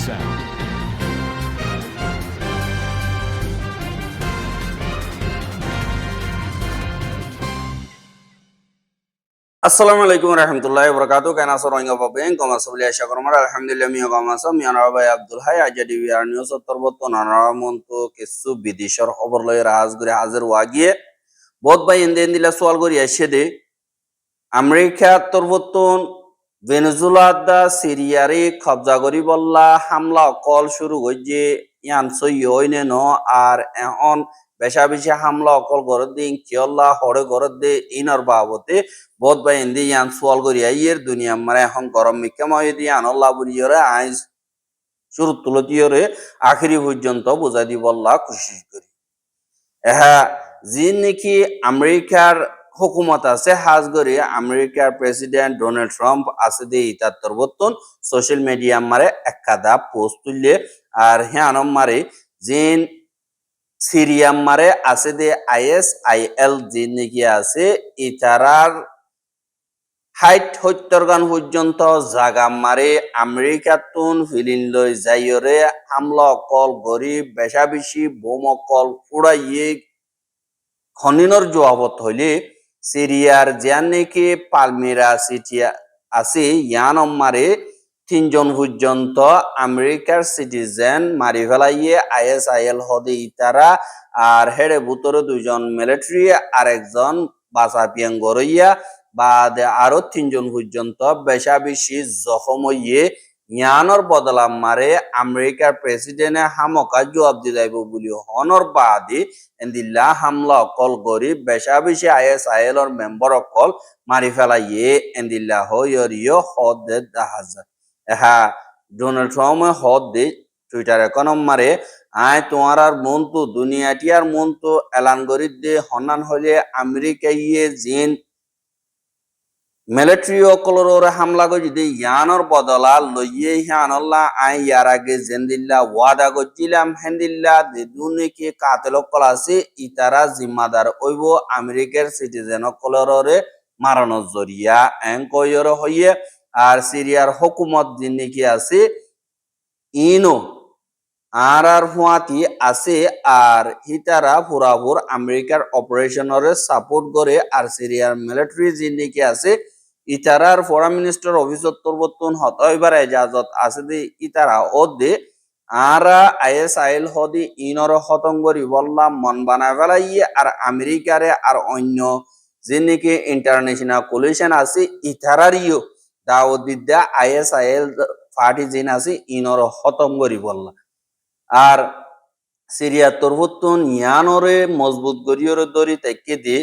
sound. আসসালামু আলাইকুম রহমতুল্লাহ বরকাতু কেন আসর রঙা পাবেন কমাসবলি আশা করমার আলহামদুলিল্লাহ মিয়া কমাসম মিয়ানা ভাই আব্দুল হাই আজ ডিবিআর নিউজ তরবত নানামন্ত কিছু বিদেশের খবর লই রাজগুরি হাজির ওয়াগিয়ে বহুত ভাই ইন্দিলা সোয়াল করি এসে দে আমেরিকা তরবতন ভেনেজুয়েলা দা সিরিয়ারে কবজা করি বললা হামলা কল শুরু হইছে ইয়ান সইয়নে ন আর এখন বেশা বেশি হামলা অকল গরত দিন কিয়ল্লা হরে গরত দে ইনর বাবতে বহুত ভাই ইন্দি ইয়ান সোয়াল করি আইয়ের দুনিয়া মানে এখন গরম মিকাময় দিয়ে আনল্লা বুড়িয়রে আইজ শুরু তুলতিয়রে আখিরি পর্যন্ত বুঝাই দি বললা কোশিশ করি হ্যাঁ যে নাকি আমেরিকার হুকুমত আছে হাজ করে আমেরিকার প্রেসিডেন্ট ডোনাল্ড ট্রাম্প আছে দিয়ে ইতার তরবর্তন সোশ্যাল মিডিয়া মারে একাদা পোস্ট তুললে আর হ্যাঁ মারে যে সিরিয়াম মারে আছে দে ISIL যে নাকি আছে ইতারার হাইট ৭০ পর্যন্ত জাগা মারে আমেরিকাতুন ফিলিন লই যাইরে হামলা কল গরিব বেশা বেশি বোম কল ফুড়াইয়ে খনিনর জবাবত হইলে সিরিয়ার জিয়ান নাকি পালমিরা সিটি আছে ইয়ান মারে ৩ জন পর্যন্ত আমেরিকার সিটিজেন মারি ফেলাইয়ে ISIL হদে ইতারা আর হেডে ভিতরে ২ জন মিলিটারি আর একজন বাসা পিয়াং গরইয়া বাদে আরো ৩ জন পর্যন্ত বেশা বেশি জখম হইয়ে ইয়ানর বদলা মারে আমেরিকার প্রেসিডেন্টে হামকা জবাব দি যাইব বলি হনর বাদে এন্দিল্লা হামলা অকল গরিব বেশা বেশি ISIL এর মেম্বার অকল মারি ফেলাইয়ে এন্দিল্লা হইয়রিও হদ দে দাহাজা হ্যাঁ ডোনাল্ড ট্রাম্প হদ দে টুইটার একনম মারে আয় তোমার আর মন তো দুনিয়াটি আর মন তো এলান করি দে হনান হলে আমেরিকা ইয়ে জিন মিলিটারি অকলর হামলা করে যদি ইয়ানর বদলা লইয়ে হিয়ানল্লা আই ইয়ার আগে জেন্দিল্লা ওয়াদা করছিলাম হেন্দিল্লা দুনিকে কাতেল অকল আছে ইতারা জিম্মাদার ওইব আমেরিকার সিটিজেন অকলরে মারানোর জরিয়া এঙ্কয়র হইয়ে আর সিরিয়ার হুকুমত যিনি আছে ইনো আর হুয়াতি আছে আর হিতারা পুরাপুর আমেরিকার অপারেশনরে সাপোর্ট করে আর সিরিয়ার মিলিটারি যিনি আছে ইতারার ফরেন মিনিস্টার অফিসত পরিবর্তন হতইবার এজাজত আছে দে ইতারা ওদে আরা ISIL হদি ইনর হতঙ্গরি বললাম মন বানা ফেলাইয়ে আর আমেরিকারে আর অন্য যে নাকি ইন্টারন্যাশনাল কোলিশন আছে ইতারারিও দাওয়াত দিদা ISIL পার্টি জিন আছে ইনর হতঙ্গরি বললাম আর সিরিয়া তরবর্তন ইয়ানরে মজবুত গরিয়রে দরি তাইকে দি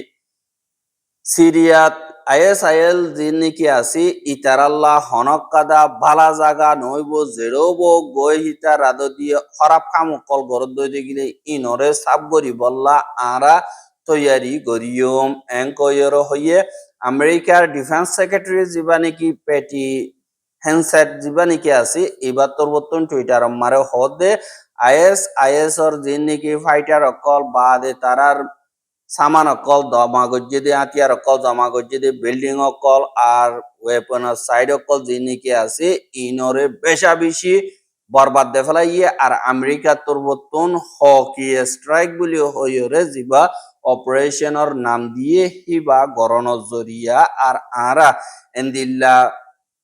সিরিয়াত ISIL যে নাকি আছে ইতারাল্লাহ হনক কাদা বালা জাগা নইব জেরোব গই হিতা রাদ দিয়ে খরাপ কাম কল গরদ দইতে গিলে ইনরে সাব গরি বললা আরা তৈয়ারি গরিয়ম এঙ্কয়র হইয়ে আমেরিকার ডিফেন্স সেক্রেটারি যিবা নাকি পেটি হ্যান্ডসেট যিবা নাকি আছে এবার তরবর্তন টুইটার মারে হদে ISIS ওর যে নাকি ফাইটার অকল বাদে তারার সামান অকল দমা গজ্জে দে হাতিয়ার অকল জমা গজ্জে দে বিল্ডিং অকল আর ওয়েপন সাইড অকল যে নাকি আছে ইনরে বেশা বেশি বরবাদ দে ফেলাইয়ে আর আমেরিকা তরবর্তন হকি স্ট্রাইক বলি হইরে যিবা অপারেশনের নাম দিয়ে হিবা গরনের জরিয়া আর আরা এন্দিল্লা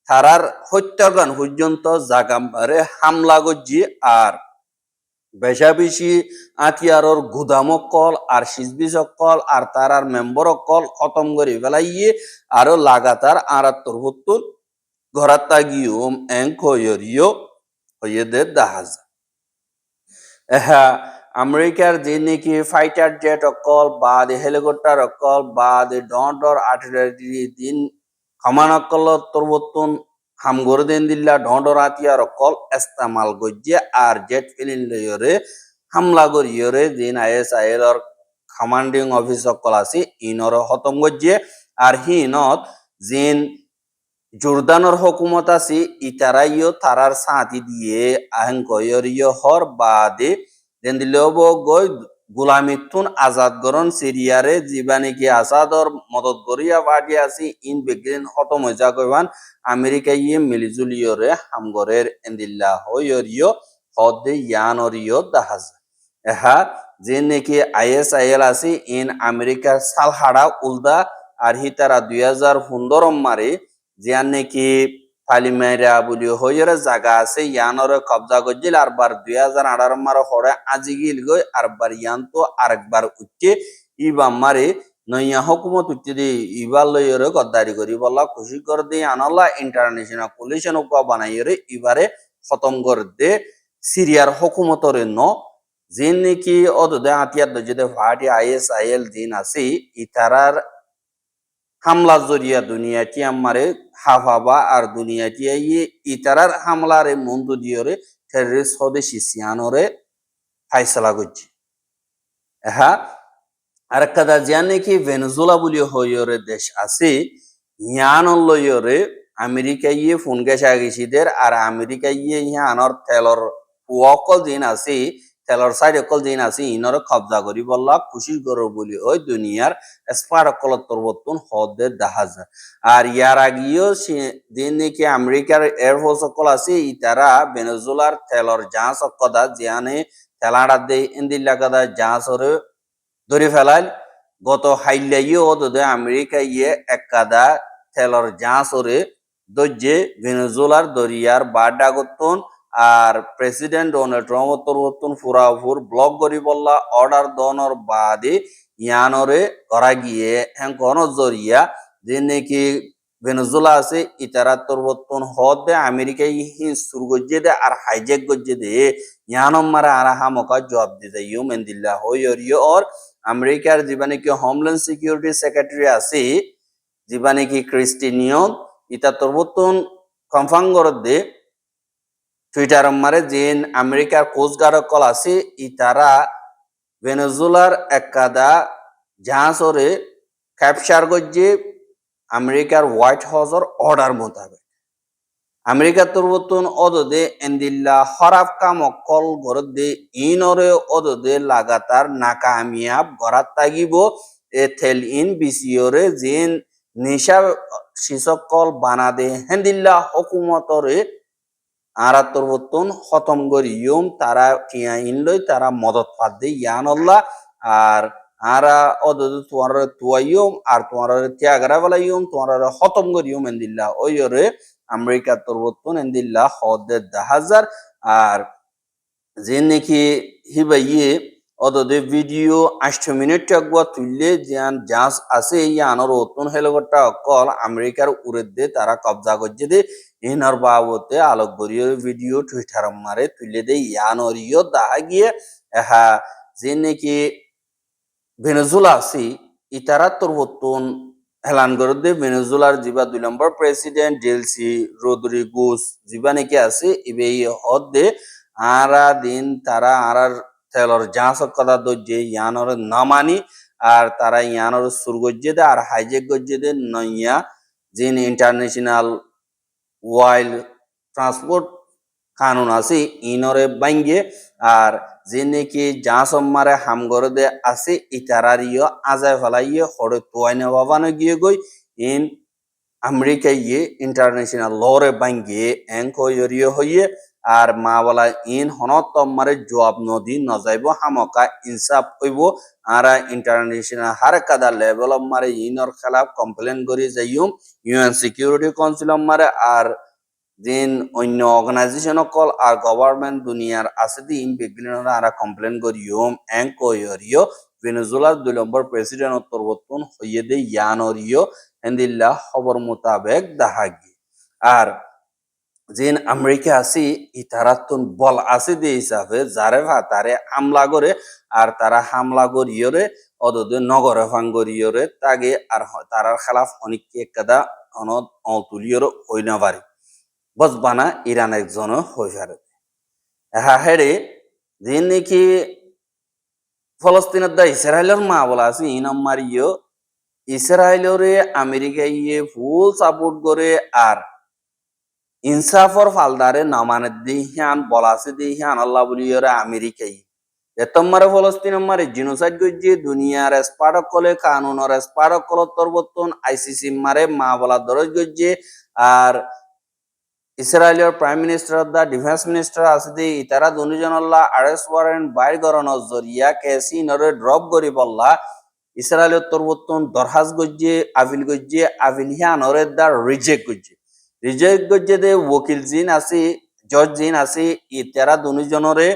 তারার হত্যাগান পর্যন্ত জাগাম্বারে হামলা গজ্জি আর বেশা বেশি আতিয়ারর গুদাম কল আর সিজবি সকল আর তারার মেম্বর কল খতম করে ফেলাইয়ে আরো লাগাতার আরাত্তর হত্তর ঘরাত্তা গিয়ম এঙ্ক হইয়রিও হইয়ে দে দাহাজ হ্যাঁ আমেরিকার যে নাকি ফাইটার জেট অকল বা হেলিকপ্টার অকল বা ডর আর্টিলারি দিন কমান অকল তরবর্তন হামগর দেন দিল্লা ডর আতিয়ার অকল ইস্তেমাল গজ্জে আর জেট ফিলিন লইরে হামলা করিয়রে দিন ISIL এর কমান্ডিং অফিস অকল আছে ইনর হতম গজ্জে আর হিনত জিন জোরদানর হুকুমত আছে ইতারাইও তারার সাথী দিয়ে আহঙ্কয়রিয় হর বাদে দেন দিলেও গই গোলামিতুন আজাদ গরণ সিরিয়ারে জীবানিকি আসাদর মদত গরিয়া পার্টি আসি ইন বেগিন খতম হয়ে যা কইবান আমেরিকা ইয়ে মিলিজুলিয়রে হামগরের এন্দিল্লা হইয়রিয় হদে ইয়ানরিয় দাহাজ এহা যে নাকি আইএসআইএল আসি ইন আমেরিকার সালহাড়া উলদা আর হিতারা 2015 মারে জিয়ান নাকি ফালিমাইরা বলি হইরে জায়গা আছে ইয়ানরে কবজা গজিল আর বার 2018 মারে হরে আজি গিল গই আর বার ইয়ান তো আরেকবার উঠছে ইবা মারে নইয়া হুকুমত উঠছে দি ইবার লইরে গদ্দারি করি বলা খুশি করে দি আনলা ইন্টারন্যাশনাল কোলিশন উকা বানাইরে ইবারে খতম করে দে সিরিয়ার হুকুমতরে ন যে নাকি অদে আতিয়ার দজে ফাটি আইএসআইএল দিন আছে ইতারার হামলা জরিয়া দুনিয়াটি আমারে হাফাবা আর দুনিয়াটি ইয়ে ইতারার হামলারে মন্দ দিয়রে টেররিস্ট স্বদেশী সিয়ানরে ফাইসলা করছে হ্যাঁ আর একটা জানে কি ভেনেজুয়েলা বলি হইরে দেশ আছে ইয়ান লইরে আমেরিকা ইয়ে ফোন গেছে গেছিদের আর আমেরিকা ইয়ে ইয়ানর তেলর ওকল দিন আছে তেলর সাইড অকল দিন আছে ইনর কবজা করি বললা খুশি করো বলি ওই দুনিয়ার স্পার অকল তরবতন হদে দাহাজা আর ইয়ার আগেও দিন নাকি আমেরিকার এয়ারফোর্স অকল আছে ইতারা ভেনেজুয়েলার তেলর জাহাজ অকদা জিয়ানে তেলাড়া দে ইন্দিল্লা কাদা জাহাজরে ধরে ফেলাল গত হাইলাইও ওদে আমেরিকা ইয়ে একাদা তেলর জাহাজরে দজ্জে ভেনেজুয়েলার দরিয়ার বাডাগতন আর প্রেসিডেন্ট ডোনাল্ড ট্রাম্প তরবতন ফুরাফুর ব্লক করি বললা অর্ডার দনর বাদে ইয়ানরে করা গিয়ে হ্যাঁ কোন জরিয়া যে নাকি ভেনেজুয়েলা আছে ইতারা তরবতন হদে আমেরিকা হি সুর গজ্জে দে আর হাইজেক গজ্জে দে ইয়ানম মারা আর হামকা জবাব দিতে ইউমেন্দিল্লা হইয়রিয় আর আমেরিকার জীবনে কি হোমল্যান্ড সিকিউরিটি সেক্রেটারি আছে জীবনে কি ক্রিস্টিনিয়ন ইতা তরবতন কনফার্ম করে দে টুইটার মারে যেন আমেরিকার কোস্টগার্ড কল আছে ইতারা ভেনেজুয়েলার একাদা জাহাজরে ক্যাপচার গজ্জে আমেরিকার হোয়াইট হাউসের অর্ডার মোতাবেক আমেরিকা তরবতন অদদে এন্দিল্লা হরাফ কাম অকল গরদে ইনরে অদদে লাগাতার নাকামিয়াব গরাত তাগিব এ থেল ইন বিসিওরে যেন নিশা শিসকল বানাদে হেন্দিল্লা হকুমতরে আরা তরবতন খতম করি ইয়ম তারা কিয়া ইনলই তারা মদত পাত দে ইয়ানল্লাহ আর আরা অদদে তোমার তুয়াইয়ম আর তোমার ত্যাগরা বলা ইয়ম তোমার খতম করি ইয়ম এন্দিল্লা ওইরে আমেরিকা তরবতন এন্দিল্লা হদে দাহাজার আর যে নাকি হিবাইয়ে অদদে ভিডিও 8 মিনিট একবার তুললে যান জাঁচ আছে ইয়ানর অতন হেলিকপ্টার অকল আমেরিকার উড়ে তারা কবজা করছে দে ইনার বাবতে আলোক বরিয় ভিডিও টুইটার মারে তুলে দে ইয়ানরিও দাহা গিয়ে এহা যে নাকি ভেনেজুয়েলা আছে ইতারা তরবতন হেলান করে দে ভেনেজুয়েলার জিবা 2 নম্বর প্রেসিডেন্ট ডেলসি রদ্রিগুস জিবা নাকি আছে ইবে হদ দে আরা দিন তারা আরার তেলর জাঁচ কথা দজ্জে ইয়ানর নামানি আর তারা ইয়ানর সুর গজ্জে দে আর হাইজেক গজ্জে দে নইয়া জিন ইন্টারন্যাশনাল ওয়াইল্ড ট্রান্সপোর্ট কানুন আছে ইনরে বাইঙ্গে আর যে নাকি জাঁচ মারে হামগরে দে আছে ইতারারিও আজায় ফেলাইয়ে হরে তোয়াইনে বাবানো গিয়ে গই ইন আমেরিকা ইয়ে ইন্টারন্যাশনাল লরে বাইঙ্গে এঙ্ক হইয়ে আর মা বলা ইন হনত মারে জবাব নদী নজাইব হামকা ইনসাফ হইব আর ইন্টারন্যাশনাল হার কাদা লেভেল মারে ইনর খেলাফ কমপ্লেন করি যাইম ইউএন সিকিউরিটি কাউন্সিল মারে আর দিন অন্য অর্গানাইজেশন কল আর গভর্নমেন্ট দুনিয়ার আছে দি ইন বেগলিনরা আর কমপ্লেন করিম এঙ্ক কইরিও ভেনেজুয়েলার 2 নম্বর প্রেসিডেন্ট তরবতন হইয়ে দে ইয়ানরিও হেন্দিল্লা খবর মোতাবেক দাহাগি আর যেন আমেরিকা আছে ইতারাতন বল আছে দে হিসাবে যারে তারে হামলা করে আর তারা হামলা করিয়রে অদদে নগরে ফাঙ্গরিয়রে তাগে আর তারার খেলাফ অনেককে একদা অনদ অতুলিয়র হই না পারে বজবানা ইরান একজন হয়ে ফেরে হ্যাঁ হেরে যেন নাকি ফলস্তিনের দা ইসরায়েলের মা বলা আছে ইনম মারিও ইসরায়েলরে আমেরিকা ইয়ে ফুল সাপোর্ট করে আর ইনসাফর ফালদারে নমানে দিহান বলাছে দিহান আল্লাহ বলিয়রে আমেরিকাই এতমারে ফলস্তিন মারে জিনোসাইড গজ্জি দুনিয়ার স্পারক কলে কানুনের স্পারক কল তরবতন আইসিসি মারে মা বলা দরজ গজ্জি আর ইসরায়েলের প্রাইম মিনিস্টার দা ডিফেন্স মিনিস্টার আছে দি ইতারা দুজনল্লা আরেস্ট ওয়ারেন্ট বাইর করানোর জরিয়া কেসি নরে ড্রপ করি বললা ইসরায়েলের তরবতন দরহাজ গজ্জি আভিল হিয়া নরে দা রিজেক্ট গজ্জি দে ওকিল জিন আছে জজ জিন আছে ইতারা দুজনরে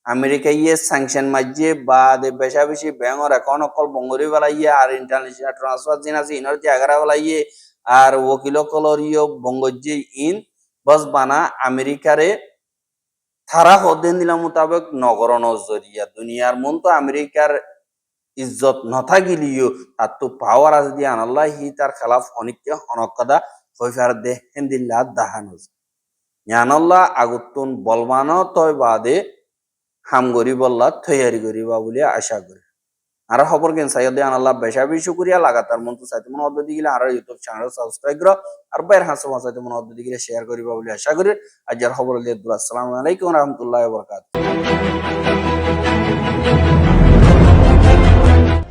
আমেরিকা ইয়ে স্যাংশন মাইজে বা দে বেশা বেশি ব্যাঙর এখন অকল বঙ্গরি বেলাইয়ে আর ইন্টারন্যাশনাল ট্রান্সফার জিন আছে ইনর জায়গারা বেলাইয়ে আর ওকিল কলরিও বঙ্গজি ইন বস বানা আমেরিকারে থারা হদেন দিলা মোতাবেক নগরণ জরিয়া দুনিয়ার মন তো আমেরিকার ইজ্জত নথাগিলিও তার তো পাওয়ার আছে দিয়ে আনাল্লাহ হি তার খেলাফ অনিকে অনকদা হইফার দে হেন্দিল্লা দাহানুজ ইয়ানাল্লাহ আগুতুন বলবানো তয় বাদে হাম গরি বললা তৈয়ারি করিবা বলে আশা করি আর খবর কেন সাইদে আনাল্লাহ বেশা বেশি করিয়া লাগাতার মন তো চাইতে মনে অদ্দ দিলে আর ইউটিউব চ্যানেল সাবস্ক্রাইব করো আর বাইর হাসো চাইতে মনে অদ্দ দিলে শেয়ার করিবা বলে আশা করি আজ খবর দিয়ে আসসালামু আলাইকুম ওয়া রাহমাতুল্লাহি ওয়া বারাকাতুহু